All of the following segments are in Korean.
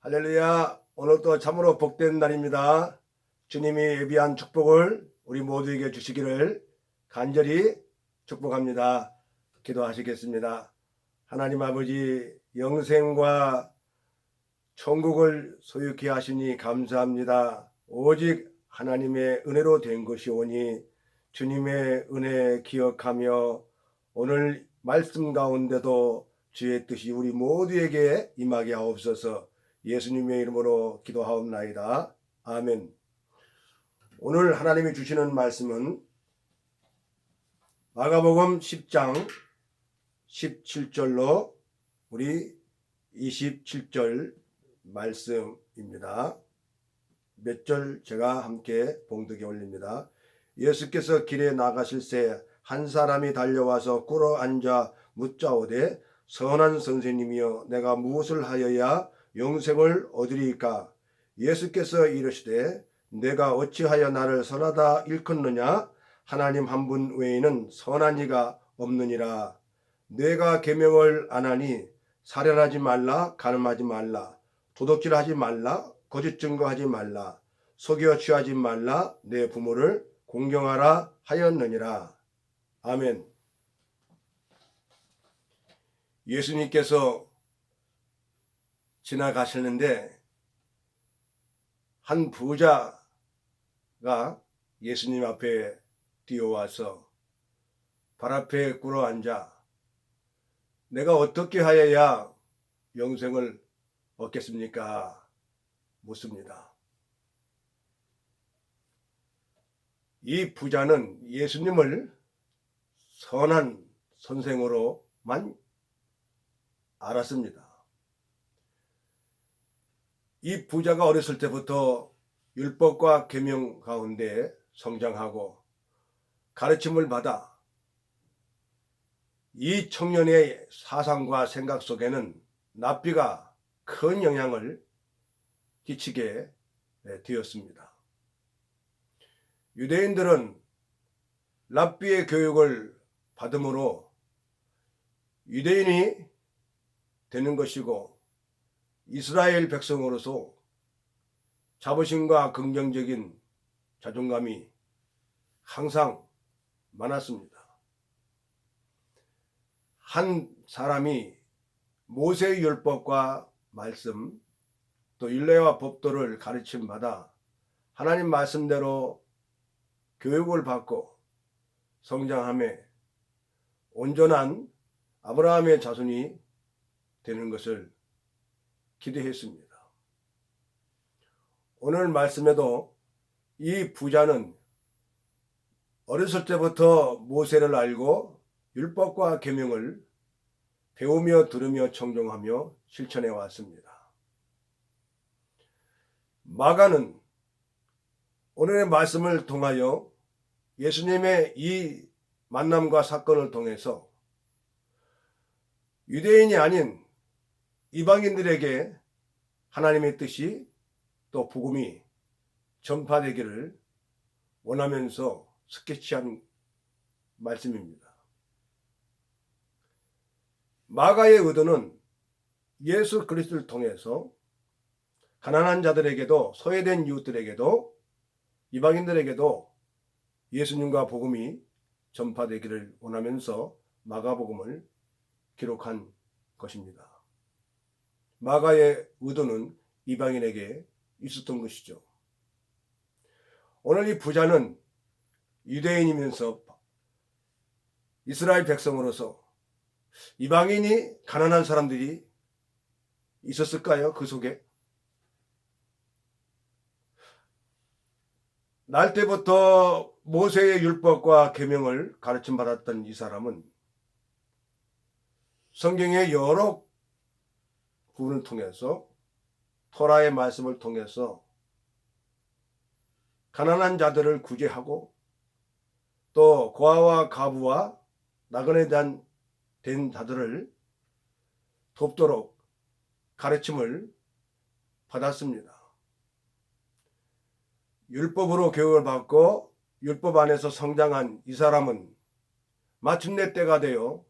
할렐루야. 오늘도 참으로 복된 날입니다. 주님이 예비한 축복을 우리 모두에게 주시기를 간절히 축복합니다. 기도하시겠습니다. 하나님 아버지, 영생과 천국을 소유케 하시니 감사합니다. 오직 하나님의 은혜로 된 것이오니 주님의 은혜 기억하며 오늘 말씀 가운데도 주의 뜻이 우리 모두에게 임하게 하옵소서. 예수님의 이름으로 기도하옵나이다. 아멘. 오늘 하나님이 주시는 말씀은 마가복음 10장 17절로 우리 27절 말씀입니다. 몇 절 제가 함께 봉독에 올립니다. 예수께서 길에 나가실새 한 사람이 달려와서 꿇어 앉아 묻자오되 선한 선생님이여 내가 무엇을 하여야 영생을 얻으리이까? 예수께서 이르시되 내가 어찌하여 나를 선하다 일컫느냐? 하나님 한 분 외에는 선한 이가 없느니라. 내가 계명을 안 하니 살인하지 말라, 간음하지 말라, 도둑질하지 말라, 거짓 증거하지 말라, 속여 취하지 말라, 내 부모를 공경하라 하였느니라. 아멘. 예수님께서 지나가시는데 한 부자가 예수님 앞에 뛰어와서 발 앞에 꿇어 앉아 내가 어떻게 하여야 영생을 얻겠습니까? 묻습니다. 이 부자는 예수님을 선한 선생으로만 알았습니다. 이 부자가 어렸을 때부터 율법과 계명 가운데 성장하고 가르침을 받아 이 청년의 사상과 생각 속에는 랍비가 큰 영향을 끼치게 되었습니다. 유대인들은 랍비의 교육을 받음으로 유대인이 되는 것이고 이스라엘 백성으로서 자부심과 긍정적인 자존감이 항상 많았습니다. 한 사람이 모세의 율법과 말씀 또 율례와 법도를 가르침 받아 하나님 말씀대로 교육을 받고 성장하며 온전한 아브라함의 자손이 되는 것을 기대했습니다. 오늘 말씀에도 이 부자는 어렸을 때부터 모세를 알고 율법과 계명을 배우며 들으며 청종하며 실천해 왔습니다. 마가는 오늘의 말씀을 통하여 예수님의 이 만남과 사건을 통해서 유대인이 아닌 이방인들에게 하나님의 뜻이 또 복음이 전파되기를 원하면서 스케치한 말씀입니다. 마가의 의도는 예수 그리스도를 통해서 가난한 자들에게도 소외된 이웃들에게도 이방인들에게도 예수님과 복음이 전파되기를 원하면서 마가복음을 기록한 것입니다. 마가의 의도는 이방인에게 있었던 것이죠. 오늘 이 부자는 유대인이면서 이스라엘 백성으로서 이방인이 가난한 사람들이 있었을까요? 그 속에? 날 때부터 모세의 율법과 계명을 가르침 받았던 이 사람은 성경의 여러 부분을 통해서 토라의 말씀을 통해서 가난한 자들을 구제하고 또 고아와 가부와 나그네 된 자들을 돕도록 가르침을 받았습니다. 율법으로 교육을 받고 율법 안에서 성장한 이 사람은 마침내 때가 되어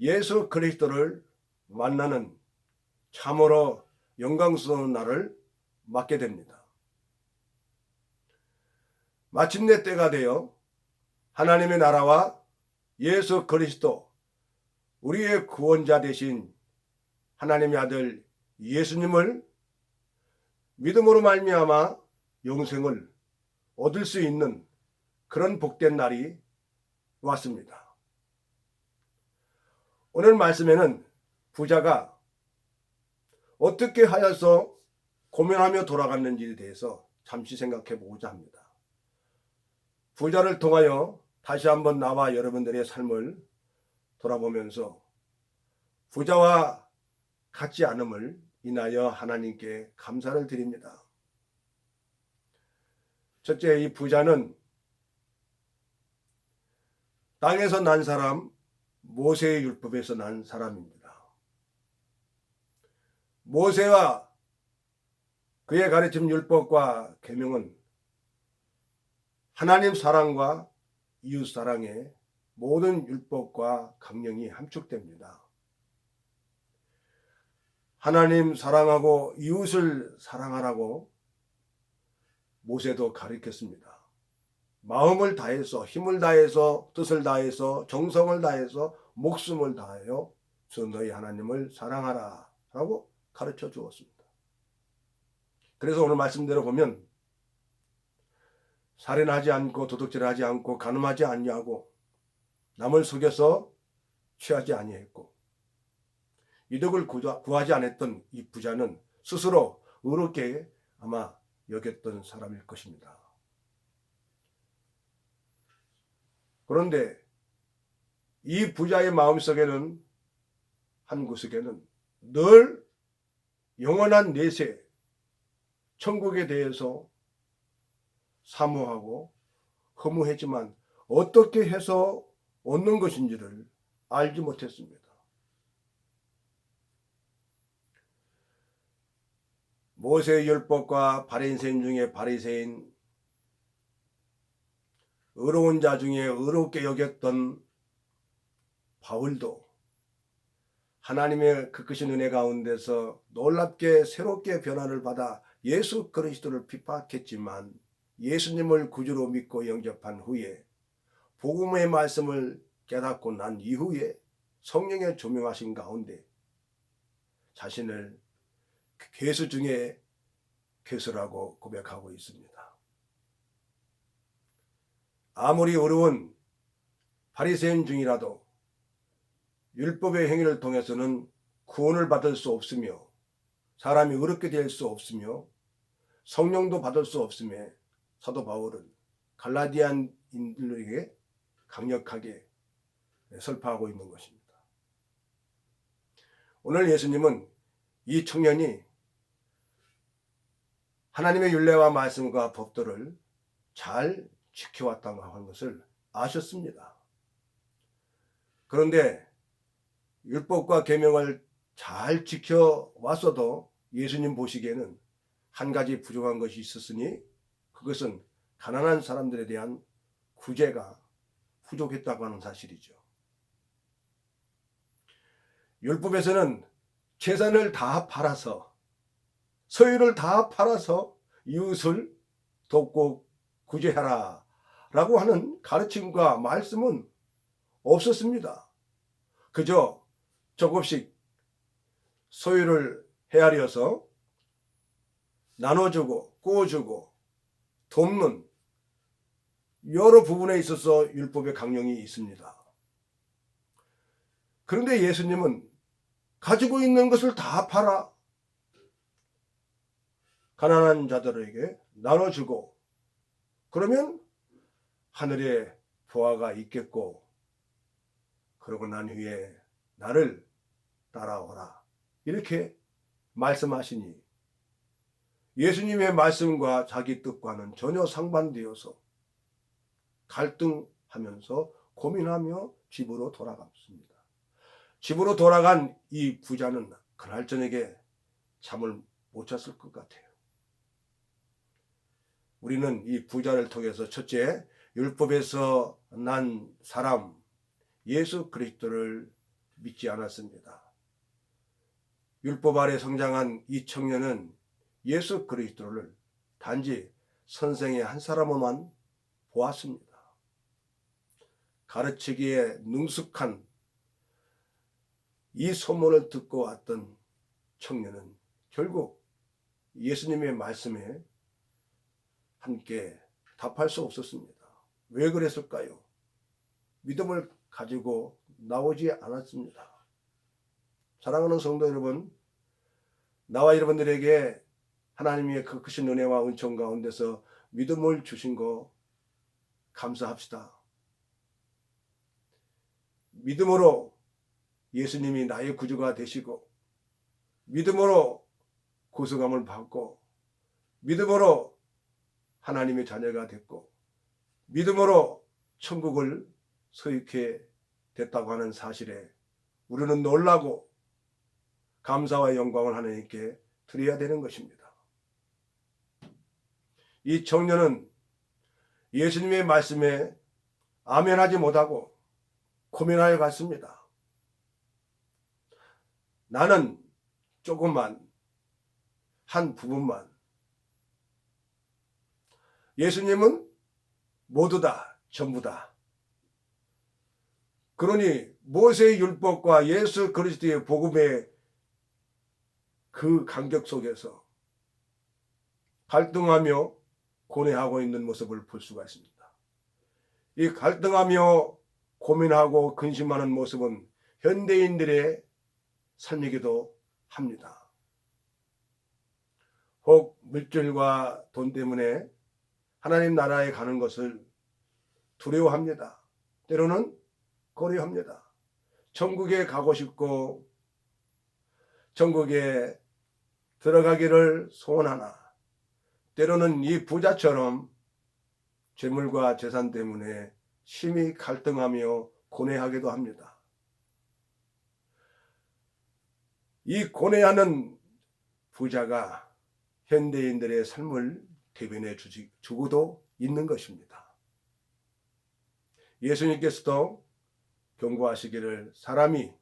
예수 그리스도를 만나는 참으로 영광스러운 날을 맞게 됩니다. 마침내 때가 되어 하나님의 나라와 예수 그리스도 우리의 구원자 되신 하나님의 아들 예수님을 믿음으로 말미암아 영생을 얻을 수 있는 그런 복된 날이 왔습니다. 오늘 말씀에는 부자가 어떻게 하여서 고민하며 돌아갔는지에 대해서 잠시 생각해 보고자 합니다. 부자를 통하여 다시 한번 나와 여러분들의 삶을 돌아보면서 부자와 같지 않음을 인하여 하나님께 감사를 드립니다. 첫째, 이 부자는 땅에서 난 사람, 모세의 율법에서 난 사람입니다. 모세와 그의 가르침 율법과 계명은 하나님 사랑과 이웃 사랑의 모든 율법과 강령이 함축됩니다. 하나님 사랑하고 이웃을 사랑하라고 모세도 가르쳤습니다. 마음을 다해서, 힘을 다해서, 뜻을 다해서, 정성을 다해서, 목숨을 다하여 주 너희 하나님을 사랑하라 라고 가르쳐 주었습니다. 그래서 오늘 말씀대로 보면 살인하지 않고 도둑질하지 않고 간음하지 아니하고 남을 속여서 취하지 아니했고 이득을 구하지 않았던 이 부자는 스스로 의롭게 아마 여겼던 사람일 것입니다. 그런데 이 부자의 마음속에는 한 구석에는 늘 영원한 내세 천국에 대해서 사모하고 허무했지만 어떻게 해서 얻는 것인지를 알지 못했습니다. 모세의 율법과 바리새인 중에 바리새인, 의로운 자 중에 의롭게 여겼던 바울도 하나님의 그 크신 은혜 가운데서 놀랍게 새롭게 변화를 받아 예수 그리스도를 핍박했지만 예수님을 구주로 믿고 영접한 후에 복음의 말씀을 깨닫고 난 이후에 성령의 조명하신 가운데 자신을 괴수 중에 괴수라고 고백하고 있습니다. 아무리 어려운 바리새인 중이라도 율법의 행위를 통해서는 구원을 받을 수 없으며 사람이 의롭게 될 수 없으며 성령도 받을 수 없음에 사도 바울은 갈라디아인들에게 강력하게 설파하고 있는 것입니다. 오늘 예수님은 이 청년이 하나님의 율례와 말씀과 법도를 잘 지켜왔다고 하는 것을 아셨습니다. 그런데 율법과 계명을 잘 지켜왔어도 예수님 보시기에는 한 가지 부족한 것이 있었으니 그것은 가난한 사람들에 대한 구제가 부족했다고 하는 사실이죠. 율법에서는 재산을 다 팔아서 소유를 다 팔아서 이웃을 돕고 구제하라 라고 하는 가르침과 말씀은 없었습니다. 그저 조금씩 소유를 헤아려서 나눠주고 꾸어주고 돕는 여러 부분에 있어서 율법의 강령이 있습니다. 그런데 예수님은 가지고 있는 것을 다 팔아 가난한 자들에게 나눠주고 그러면 하늘에 보화가 있겠고 그러고 난 후에 나를 따라오라 이렇게 말씀하시니 예수님의 말씀과 자기 뜻과는 전혀 상반되어서 갈등하면서 고민하며 집으로 돌아갔습니다. 집으로 돌아간 이 부자는 그날 저녁에 잠을 못 잤을 것 같아요. 우리는 이 부자를 통해서 첫째, 율법에서 난 사람 예수 그리스도를 믿지 않았습니다. 율법 아래 성장한 이 청년은 예수 그리스도를 단지 선생의 한 사람으로만 보았습니다. 가르치기에 능숙한 이 소문을 듣고 왔던 청년은 결국 예수님의 말씀에 함께 답할 수 없었습니다. 왜 그랬을까요? 믿음을 가지고 나오지 않았습니다. 사랑하는 성도 여러분, 나와 여러분들에게 하나님의 그 크신 은혜와 은총 가운데서 믿음을 주신 거 감사합시다. 믿음으로 예수님이 나의 구주가 되시고, 믿음으로 구속함을 받고, 믿음으로 하나님의 자녀가 됐고, 믿음으로 천국을 소유케 됐다고 하는 사실에 우리는 놀라고 감사와 영광을 하나님께 드려야 되는 것입니다. 이 청년은 예수님의 말씀에 아멘하지 못하고 고민하여 갔습니다. 나는 조금만, 한 부분만. 예수님은 모두다, 전부다. 그러니 모세의 율법과 예수 그리스도의 복음의 그 간격 속에서 갈등하며 고뇌하고 있는 모습을 볼 수가 있습니다. 이 갈등하며 고민하고 근심하는 모습은 현대인들의 삶이기도 합니다. 혹 물질과 돈 때문에 하나님 나라에 가는 것을 두려워합니다. 때로는 고려합니다. 천국에 가고 싶고 천국에 들어가기를 소원하나 때로는 이 부자처럼 재물과 재산 때문에 심히 갈등하며 고뇌하기도 합니다. 이 고뇌하는 부자가 현대인들의 삶을 대변해 주고도 있는 것입니다. 예수님께서도 경고하시기를 사람이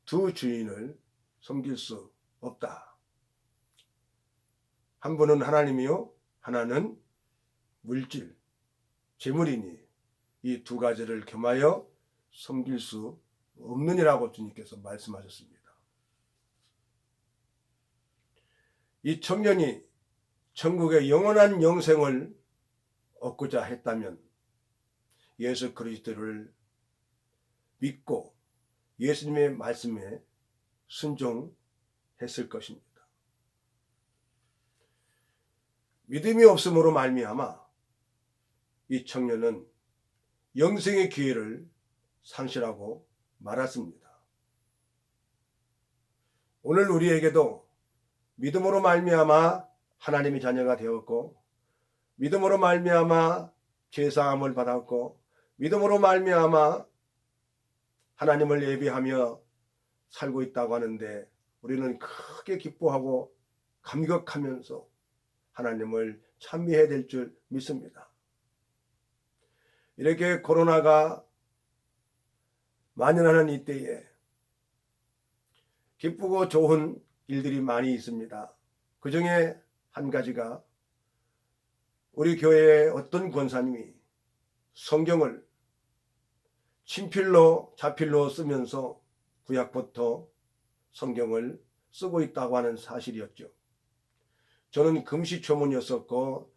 두 주인을 섬길 수 없다. 한 분은 하나님이요, 하나는 물질, 재물이니 이 두 가지를 겸하여 섬길 수 없느니라고 주님께서 말씀하셨습니다. 이 청년이 천국의 영원한 영생을 얻고자 했다면 예수 그리스도를 믿고 예수님의 말씀에 순종했을 것입니다. 믿음이 없음으로 말미암아 이 청년은 영생의 기회를 상실하고 말았습니다. 오늘 우리에게도 믿음으로 말미암아 하나님의 자녀가 되었고, 믿음으로 말미암아 죄사함을 받았고, 믿음으로 말미암아 하나님을 예배하며 살고 있다고 하는데 우리는 크게 기뻐하고 감격하면서 하나님을 찬미해야 될 줄 믿습니다. 이렇게 코로나가 만연하는 이때에 기쁘고 좋은 일들이 많이 있습니다. 그 중에 한 가지가 우리 교회의 어떤 권사님이 성경을 친필로 자필로 쓰면서 구약부터 성경을 쓰고 있다고 하는 사실이었죠. 저는 금시초문이었었고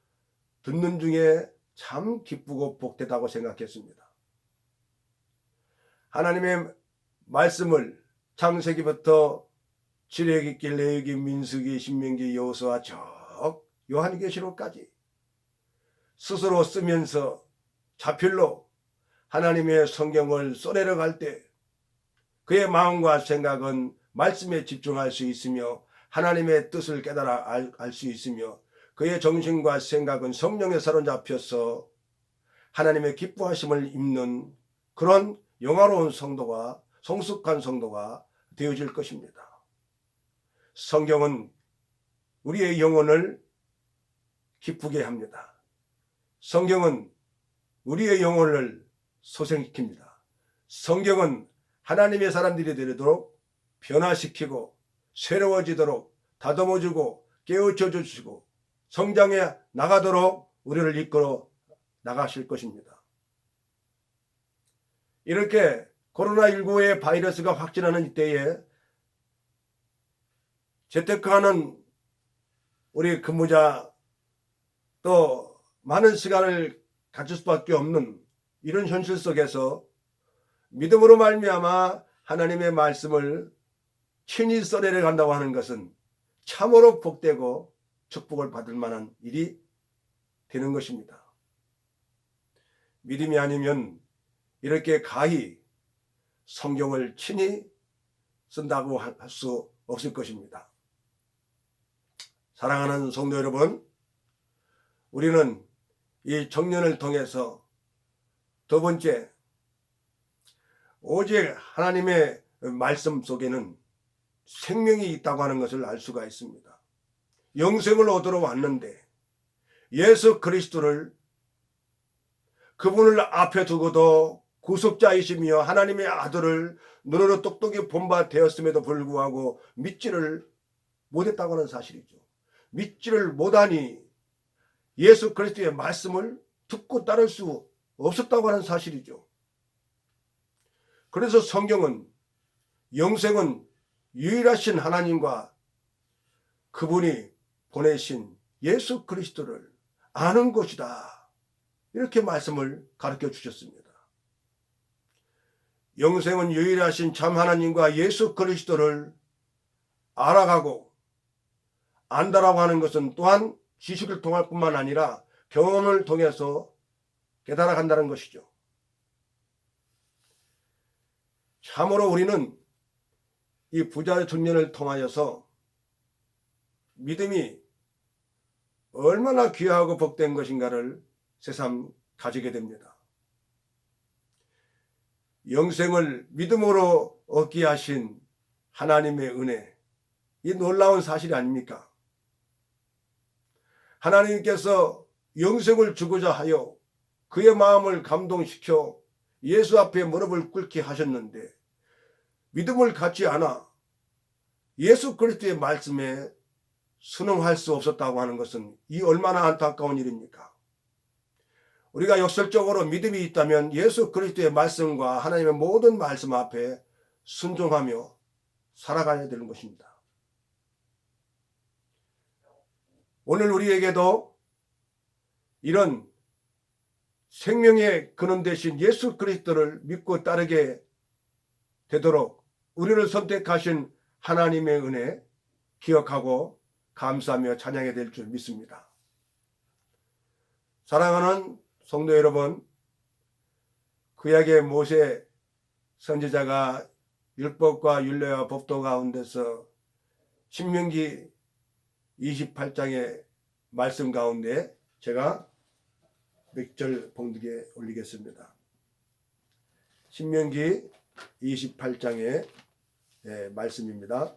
듣는 중에 참 기쁘고 복되다고 생각했습니다. 하나님의 말씀을 창세기부터 출애굽기, 레위기, 민수기, 신명기, 여호수아 저 요한계시록까지 스스로 쓰면서 자필로 하나님의 성경을 써내려갈 때 그의 마음과 생각은 말씀에 집중할 수 있으며 하나님의 뜻을 깨달아 알 수 있으며 그의 정신과 생각은 성령에 사로잡혀서 하나님의 기뻐하심을 입는 그런 영화로운 성도가, 성숙한 성도가 되어질 것입니다. 성경은 우리의 영혼을 기쁘게 합니다. 성경은 우리의 영혼을 소생시킵니다. 성경은 하나님의 사람들이 되도록 변화시키고 새로워지도록 다듬어주고 깨우쳐 주시고 성장해 나가도록 우리를 이끌어 나가실 것입니다. 이렇게 코로나19의 바이러스가 확진하는 이때에 재테크하는 우리 근무자 또 많은 시간을 가질 수밖에 없는 이런 현실 속에서 믿음으로 말미암아 하나님의 말씀을 친히 써내려 간다고 하는 것은 참으로 복되고 축복을 받을 만한 일이 되는 것입니다. 믿음이 아니면 이렇게 가히 성경을 친히 쓴다고 할 수 없을 것입니다. 사랑하는 성도 여러분, 우리는 이 정년을 통해서 두 번째, 오직 하나님의 말씀 속에는 생명이 있다고 하는 것을 알 수가 있습니다. 영생을 얻으러 왔는데 예수 그리스도를 그분을 앞에 두고도 구속자이시며 하나님의 아들을 눈으로 똑똑히 본 바 되었음에도 불구하고 믿지를 못했다고 하는 사실이죠. 믿지를 못하니 예수 그리스도의 말씀을 듣고 따를 수 없었다고 하는 사실이죠. 그래서 성경은 영생은 유일하신 하나님과 그분이 보내신 예수 그리스도를 아는 것이다, 이렇게 말씀을 가르쳐 주셨습니다. 영생은 유일하신 참 하나님과 예수 그리스도를 알아가고 안다라고 하는 것은 또한 지식을 통할 뿐만 아니라 경험을 통해서 깨달아 간다는 것이죠. 참으로 우리는 이 부자의 중년을 통하여서 믿음이 얼마나 귀하고 복된 것인가를 새삼 가지게 됩니다. 영생을 믿음으로 얻게 하신 하나님의 은혜, 이 놀라운 사실이 아닙니까? 하나님께서 영생을 주고자 하여 그의 마음을 감동시켜 예수 앞에 무릎을 꿇게 하셨는데 믿음을 갖지 않아 예수 그리스도의 말씀에 순응할 수 없었다고 하는 것은 이 얼마나 안타까운 일입니까? 우리가 역설적으로 믿음이 있다면 예수 그리스도의 말씀과 하나님의 모든 말씀 앞에 순종하며 살아가야 되는 것입니다. 오늘 우리에게도 이런 생명의 근원 되신 예수 그리스도를 믿고 따르게 되도록 우리를 선택하신 하나님의 은혜 기억하고 감사하며 찬양해야 될 줄 믿습니다. 사랑하는 성도 여러분, 구약의 모세 선지자가 율법과 율례와 법도 가운데서 신명기 28장의 말씀 가운데 제가 몇 절 봉독에 올리겠습니다. 신명기 28장의 말씀입니다.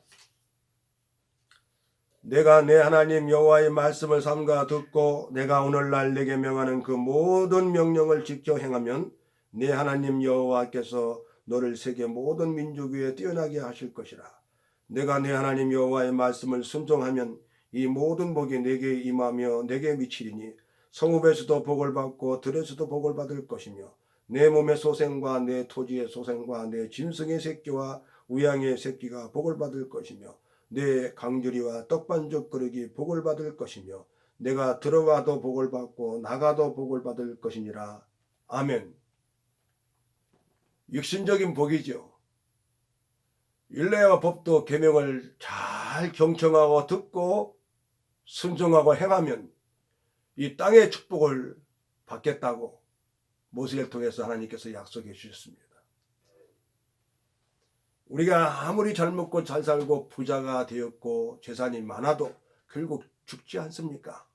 내가 내 하나님 여호와의 말씀을 삼가 듣고 내가 오늘날 내게 명하는 그 모든 명령을 지켜 행하면 내 하나님 여호와께서 너를 세계 모든 민족 위에 뛰어나게 하실 것이라. 내가 내 하나님 여호와의 말씀을 순종하면 이 모든 복이 내게 임하며 내게 미치리니 성읍에서도 복을 받고 들에서도 복을 받을 것이며 내 몸의 소생과 내 토지의 소생과 내 짐승의 새끼와 우양의 새끼가 복을 받을 것이며 내 강주리와 떡반죽 그릇이 복을 받을 것이며 내가 들어가도 복을 받고 나가도 복을 받을 것이니라. 아멘. 육신적인 복이죠. 율례와 법도 계명을 잘 경청하고 듣고 순종하고 행하면 이 땅의 축복을 받겠다고 모세를 통해서 하나님께서 약속해 주셨습니다. 우리가 아무리 잘 먹고 잘 살고 부자가 되었고 재산이 많아도 결국 죽지 않습니까?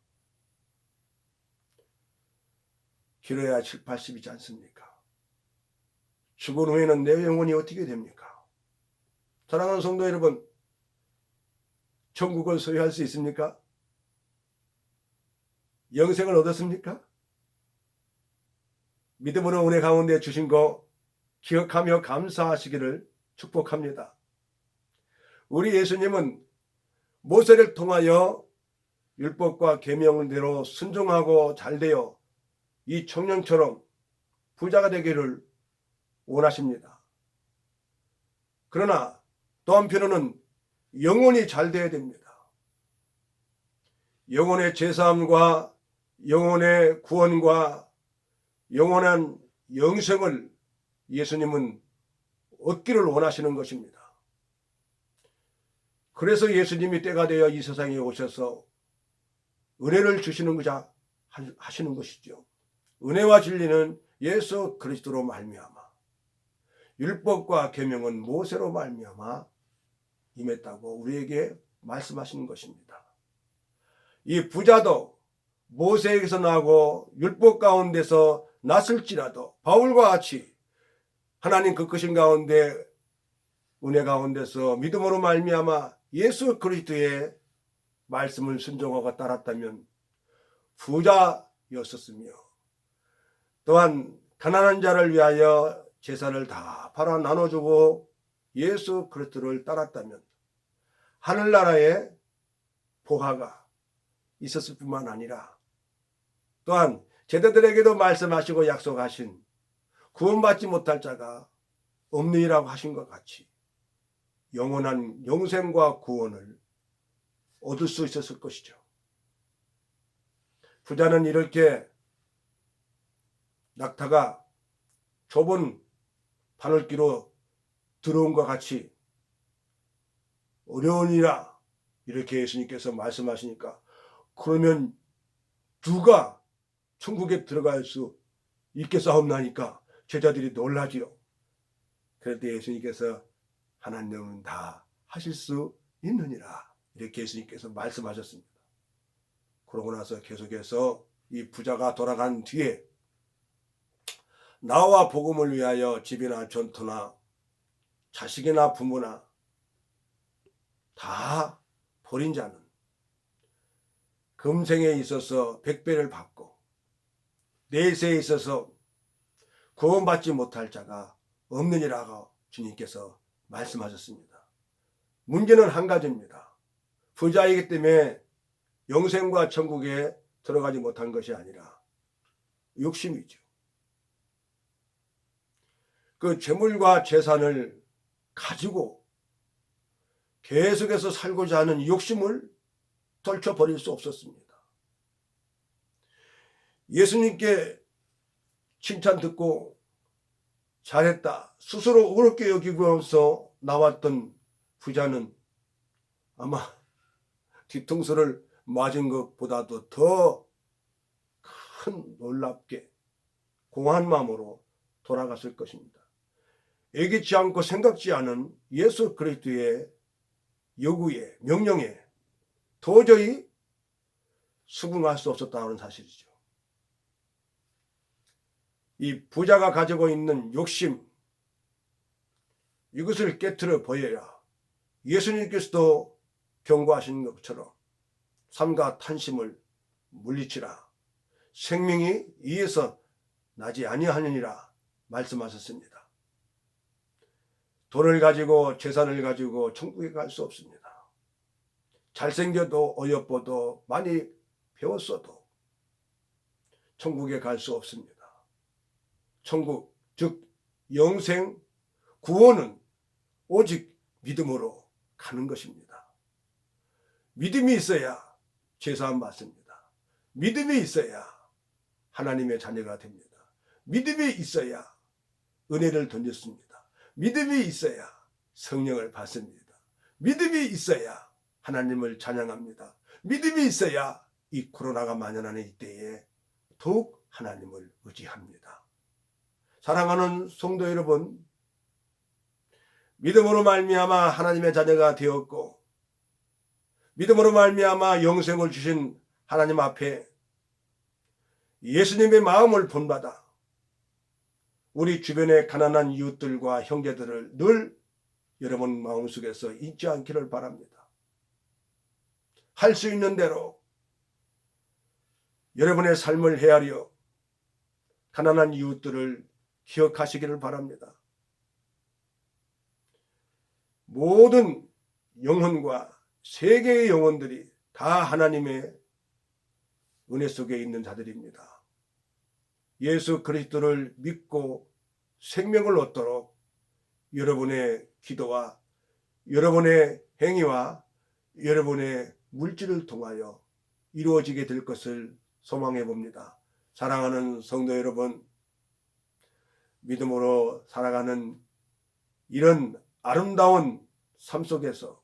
길어야 7, 80이지 않습니까? 죽은 후에는 내 영혼이 어떻게 됩니까? 사랑하는 성도 여러분, 천국을 소유할 수 있습니까? 영생을 얻었습니까? 믿음으로 은혜 가운데 주신 거 기억하며 감사하시기를 축복합니다. 우리 예수님은 모세를 통하여 율법과 계명대로 순종하고 잘되어 이 청년처럼 부자가 되기를 원하십니다. 그러나 또 한편으로는 영혼이 잘 되어야 됩니다. 영혼의 제사함과 영혼의 구원과 영원한 영생을 예수님은 얻기를 원하시는 것입니다. 그래서 예수님이 때가 되어 이 세상에 오셔서 은혜를 주시는 거자 하시는 것이죠. 은혜와 진리는 예수 그리스도로 말미암아, 율법과 계명은 모세로 말미암아 임했다고 우리에게 말씀하시는 것입니다. 이 부자도 모세에게서 나고 율법 가운데서 났을지라도 바울과 같이 하나님 그 끝인 가운데 은혜 가운데서 믿음으로 말미암아 예수 그리스도의 말씀을 순종하고 따랐다면 부자였었으며, 또한 가난한 자를 위하여 재산을 다 팔아 나눠주고 예수 그리스도를 따랐다면 하늘나라에 보화가 있었을 뿐만 아니라 또한 제자들에게도 말씀하시고 약속하신 구원받지 못할 자가 없느니라고 하신 것 같이 영원한 영생과 구원을 얻을 수 있었을 것이죠. 부자는 이렇게 낙타가 좁은 바늘기로 들어온 것 같이 어려우니라 이렇게 예수님께서 말씀하시니까, 그러면 누가 천국에 들어갈 수 있겠사옵나니까 제자들이 놀라지요. 그런데 예수님께서 하나님은 다 하실 수 있느니라 이렇게 예수님께서 말씀하셨습니다. 그러고 나서 계속해서 이 부자가 돌아간 뒤에 나와 복음을 위하여 집이나 전토나 자식이나 부모나 다 버린 자는 금생에 있어서 100배를 받고 내세에 있어서 구원받지 못할 자가 없느니라고 주님께서 말씀하셨습니다. 문제는 한 가지입니다. 부자이기 때문에 영생과 천국에 들어가지 못한 것이 아니라 욕심이죠. 그 재물과 재산을 가지고 계속해서 살고자 하는 욕심을 떨쳐버릴 수 없었습니다. 예수님께 칭찬 듣고 잘했다 스스로 어렵게 여기면서 나왔던 부자는 아마 뒤통수를 맞은 것보다도 더 큰 놀랍게 공허한 마음으로 돌아갔을 것입니다. 예기치 않고 생각지 않은 예수 그리스도의 요구에 명령에 도저히 수긍할 수 없었다는 사실이죠. 이 부자가 가지고 있는 욕심, 이것을 깨트려 버려야 예수님께서도 경고하신 것처럼 삼가 탄심을 물리치라, 생명이 이에서 나지 아니하느니라 말씀하셨습니다. 돈을 가지고 재산을 가지고 천국에 갈 수 없습니다. 잘생겨도 어여뻐도 많이 배웠어도 천국에 갈 수 없습니다. 천국, 즉 영생, 구원은 오직 믿음으로 가는 것입니다. 믿음이 있어야 제사함 받습니다. 믿음이 있어야 하나님의 자녀가 됩니다. 믿음이 있어야 은혜를 던졌습니다. 믿음이 있어야 성령을 받습니다. 믿음이 있어야 하나님을 찬양합니다. 믿음이 있어야 이 코로나가 만연하는 이때에 더욱 하나님을 의지합니다. 사랑하는 성도 여러분, 믿음으로 말미암아 하나님의 자녀가 되었고 믿음으로 말미암아 영생을 주신 하나님 앞에 예수님의 마음을 본받아 우리 주변의 가난한 이웃들과 형제들을 늘 여러분 마음속에서 잊지 않기를 바랍니다. 할 수 있는 대로 여러분의 삶을 헤아려 가난한 이웃들을 기억하시기를 바랍니다. 모든 영혼과 세계의 영혼들이 다 하나님의 은혜 속에 있는 자들입니다. 예수 그리스도를 믿고 생명을 얻도록 여러분의 기도와 여러분의 행위와 여러분의 물질을 통하여 이루어지게 될 것을 소망해 봅니다. 사랑하는 성도 여러분, 믿음으로 살아가는 이런 아름다운 삶 속에서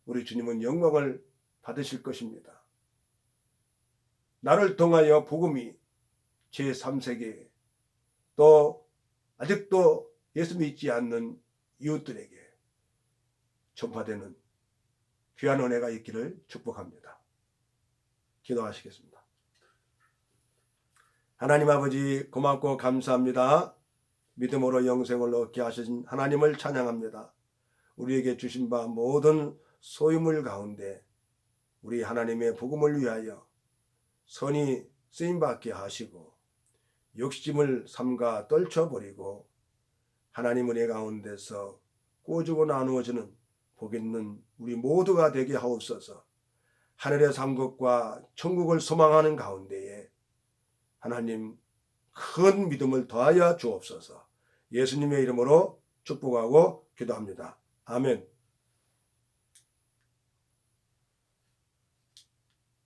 우리 주님은 영광을 받으실 것입니다. 나를 통하여 복음이 제3세계에 또 아직도 예수 믿지 않는 이웃들에게 전파되는 귀한 은혜가 있기를 축복합니다. 기도하시겠습니다. 하나님 아버지 고맙고 감사합니다. 믿음으로 영생을 얻게 하신 하나님을 찬양합니다. 우리에게 주신 바 모든 소유물 가운데 우리 하나님의 복음을 위하여 선이 쓰임받게 하시고 욕심을 삼가 떨쳐버리고 하나님 은혜 가운데서 꾸주고 나누어지는 복 있는 우리 모두가 되게 하옵소서. 하늘의 상급과 천국을 소망하는 가운데에 하나님 큰 믿음을 더하여 주옵소서. 예수님의 이름으로 축복하고 기도합니다. 아멘.